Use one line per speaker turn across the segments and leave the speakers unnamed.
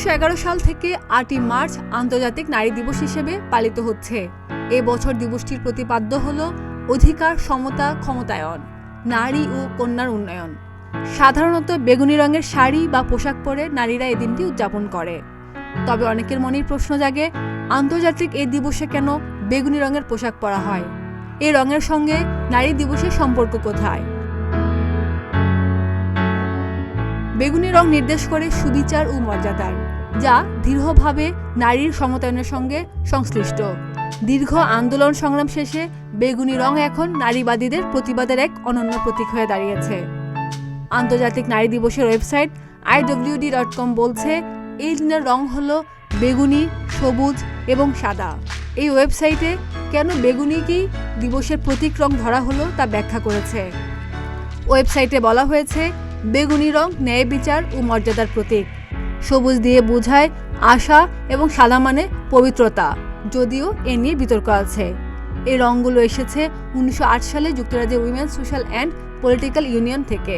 1911 সাল থেকে 8ই মার্চ আন্তর্জাতিক নারী দিবস হিসেবে পালিত হচ্ছে। এই বছর দিবসটির প্রতিপাদ্য হল অধিকার, সমতা, ক্ষমতায়ন, নারী ও কন্যার উন্নয়ন। সাধারণত বেগুনি রঙের শাড়ি বা পোশাক পরে নারীরা এই দিনটি উদযাপন করে। তবে অনেকের মনেই প্রশ্ন জাগে, আন্তর্জাতিক এই দিবসে কেন বেগুনি রঙের পোশাক পরা হয়? এই রঙের সঙ্গে নারী দিবসের সম্পর্ক কোথায়? বেগুনি রং নির্দেশ করে সুবিচার ও মর্যাদার, যা দৃঢ়ভাবে নারীর সমতায়নের সঙ্গে সংশ্লিষ্ট। দীর্ঘ আন্দোলন সংগ্রাম শেষে বেগুনি রং এখন নারীবাদীদের প্রতিবাদের এক অনন্য প্রতীক হয়ে দাঁড়িয়েছে। আন্তর্জাতিক নারী দিবসের ওয়েবসাইট IWD.com বলছে, এই দিনের রং হলো বেগুনি, সবুজ এবং সাদা। এই ওয়েবসাইটে কেন বেগুনিকেই দিবসের প্রতীক রং ধরা হলো তা ব্যাখ্যা করেছে। ওয়েবসাইটে বলা হয়েছে, বেগুনি রং ন্যায় বিচার ও মর্যাদার প্রতীক। সবুজ দিয়ে বোঝায় আশা এবং সাদা মানে পবিত্রতা, যদিও এ নিয়ে বিতর্ক আছে। এই রঙগুলো এসেছে 1908 সালে যুক্তরাজ্যের women social and political union থেকে।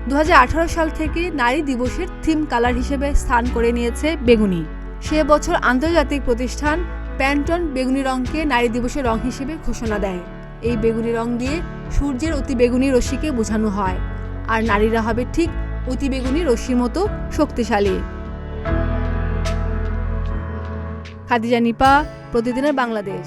2018 সাল থেকে নারী দিবসের থিম কালার হিসেবে স্থান করে নিয়েছে বেগুনি। সে বছর আন্তর্জাতিক প্রতিষ্ঠান প্যান্টন বেগুনি রঙকে নারী দিবসের রং হিসেবে ঘোষণা দেয়। এই বেগুনি রং দিয়ে সূর্যের অতি বেগুনি রশ্মিকে বোঝানো হয়, আর নারীরা হবে ঠিক অতি বেগুনি রশ্মির মতো শক্তিশালী। খাদিজা নিপা, প্রতিদিনের বাংলাদেশ।